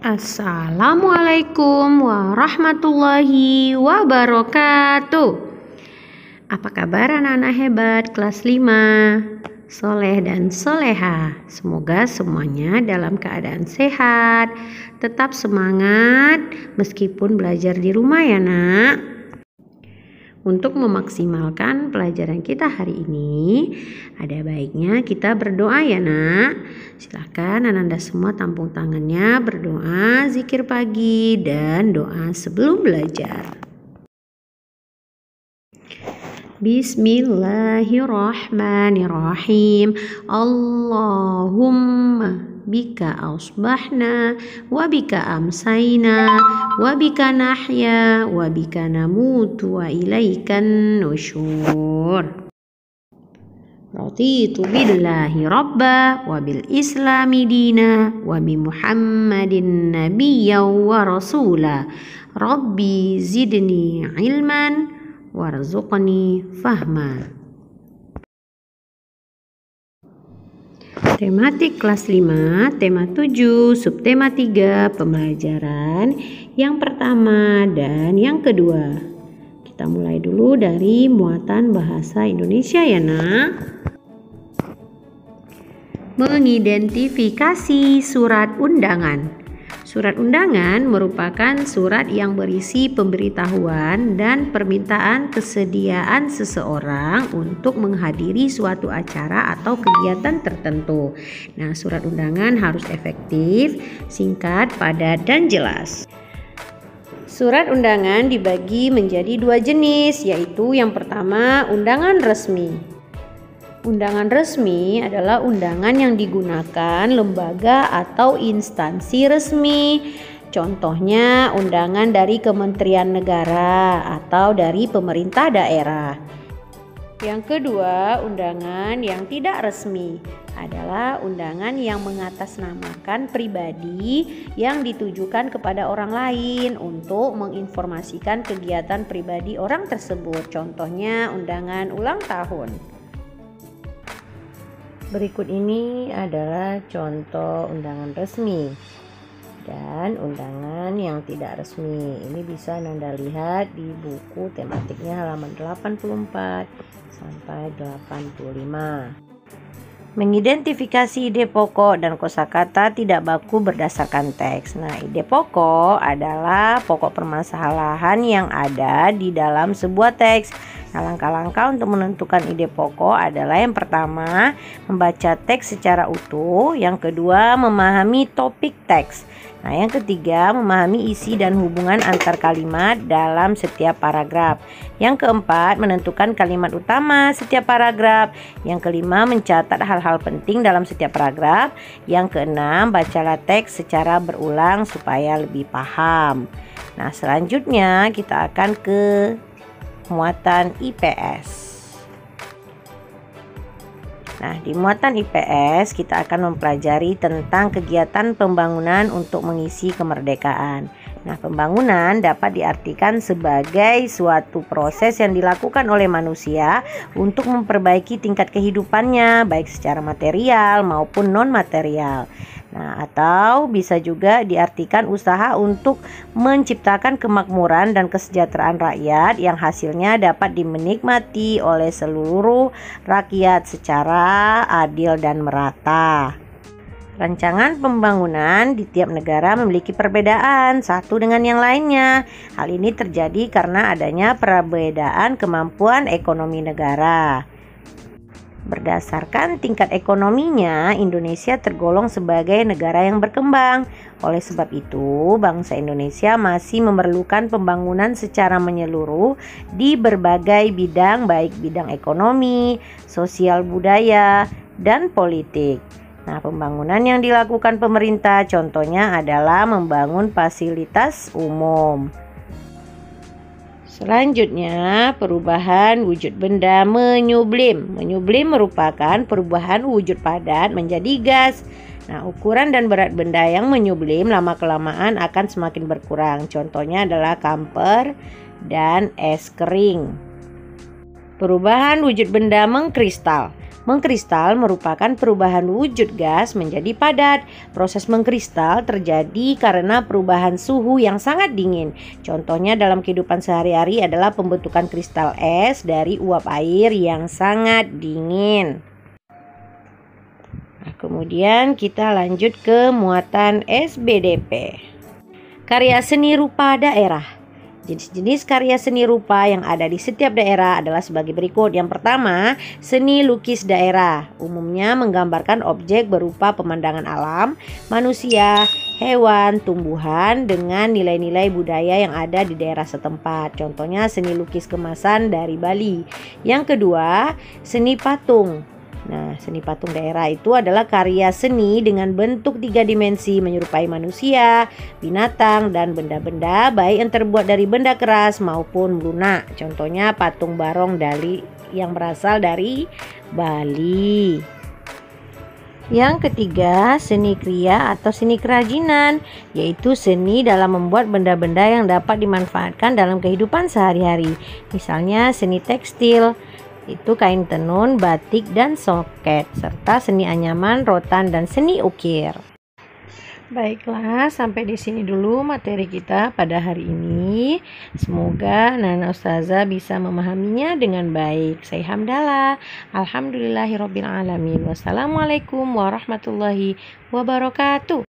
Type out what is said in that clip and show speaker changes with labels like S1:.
S1: Assalamualaikum warahmatullahi wabarakatuh. Apa kabar anak-anak hebat kelas 5? Soleh dan soleha. Semoga semuanya dalam keadaan sehat. Tetap semangat meskipun belajar di rumah ya nak. Untuk memaksimalkan pelajaran kita hari ini, ada baiknya kita berdoa ya nak. Silahkan Ananda semua tampung tangannya, berdoa, zikir pagi, dan doa sebelum belajar. Bismillahirrahmanirrahim. Allahumma bika asbahna wa bika amsayna wa bika nahya wa bika namutu wa ilaikan nusyur. Raditu billahi rabba wa bil islami dina wa bi muhammadin nabiyya wa rasula. Rabbi zidni ilman warzuqni fahma. Tematik kelas 5, tema 7, subtema 3, pembelajaran yang pertama dan yang kedua. Kita mulai dulu dari muatan bahasa Indonesia ya nak. Mengidentifikasi surat undangan. Surat undangan merupakan surat yang berisi pemberitahuan dan permintaan kesediaan seseorang untuk menghadiri suatu acara atau kegiatan tertentu. Nah, surat undangan harus efektif, singkat, padat, dan jelas. Surat undangan dibagi menjadi 2 jenis, yaitu yang pertama undangan resmi. Undangan resmi adalah undangan yang digunakan lembaga atau instansi resmi. Contohnya undangan dari Kementerian Negara atau dari pemerintah daerah. Yang kedua, undangan yang tidak resmi adalah undangan yang mengatasnamakan pribadi yang ditujukan kepada orang lain untuk menginformasikan kegiatan pribadi orang tersebut. Contohnya undangan ulang tahun. Berikut ini adalah contoh undangan resmi dan undangan yang tidak resmi. Ini bisa Anda lihat di buku tematiknya halaman 84 sampai 85. Mengidentifikasi ide pokok dan kosakata tidak baku berdasarkan teks. Nah, ide pokok adalah pokok permasalahan yang ada di dalam sebuah teks. Nah, langkah-langkah untuk menentukan ide pokok adalah yang pertama, membaca teks secara utuh. Yang kedua, memahami topik teks. Nah, yang ketiga, memahami isi dan hubungan antar kalimat dalam setiap paragraf. Yang keempat, menentukan kalimat utama setiap paragraf. Yang kelima, mencatat hal-hal penting dalam setiap paragraf. Yang keenam, bacalah teks secara berulang supaya lebih paham. Nah, selanjutnya kita akan ke muatan IPS. Nah, di muatan IPS kita akan mempelajari tentang kegiatan pembangunan untuk mengisi kemerdekaan. Nah, pembangunan dapat diartikan sebagai suatu proses yang dilakukan oleh manusia untuk memperbaiki tingkat kehidupannya, baik secara material maupun non-material. Nah, atau bisa juga diartikan usaha untuk menciptakan kemakmuran dan kesejahteraan rakyat yang hasilnya dapat dinikmati oleh seluruh rakyat secara adil dan merata. Rancangan pembangunan di tiap negara memiliki perbedaan satu dengan yang lainnya. Hal ini terjadi karena adanya perbedaan kemampuan ekonomi negara. Berdasarkan tingkat ekonominya, Indonesia tergolong sebagai negara yang berkembang. Oleh sebab itu, bangsa Indonesia masih memerlukan pembangunan secara menyeluruh di berbagai bidang, baik bidang ekonomi, sosial, budaya, dan politik. Nah, pembangunan yang dilakukan pemerintah contohnya adalah membangun fasilitas umum. Selanjutnya, perubahan wujud benda menyublim. Menyublim merupakan perubahan wujud padat menjadi gas. Nah, ukuran dan berat benda yang menyublim lama-kelamaan akan semakin berkurang. Contohnya adalah kamper dan es kering. Perubahan wujud benda mengkristal. Mengkristal merupakan perubahan wujud gas menjadi padat. Proses mengkristal terjadi karena perubahan suhu yang sangat dingin. Contohnya dalam kehidupan sehari-hari adalah pembentukan kristal es dari uap air yang sangat dingin. Nah, kemudian kita lanjut ke muatan SBDP. Karya seni rupa daerah. Jenis-jenis karya seni rupa yang ada di setiap daerah adalah sebagai berikut. Yang pertama, seni lukis daerah. Umumnya menggambarkan objek berupa pemandangan alam, manusia, hewan, tumbuhan dengan nilai-nilai budaya yang ada di daerah setempat. Contohnya seni lukis kemasan dari Bali. Yang kedua, seni patung. Nah, seni patung daerah itu adalah karya seni dengan bentuk 3 dimensi menyerupai manusia, binatang, dan benda-benda baik yang terbuat dari benda keras maupun lunak. Contohnya patung Barong Dali yang berasal dari Bali. Yang ketiga, seni kriya atau seni kerajinan, yaitu seni dalam membuat benda-benda yang dapat dimanfaatkan dalam kehidupan sehari-hari. Misalnya seni tekstil, itu kain tenun, batik, dan soket, serta seni anyaman, rotan, dan seni ukir. Baiklah, sampai di sini dulu materi kita pada hari ini. Semoga Nana Ustazah bisa memahaminya dengan baik. Saya Hamdalah. Alhamdulillahirobbilalamin. Wassalamualaikum warahmatullahi wabarakatuh.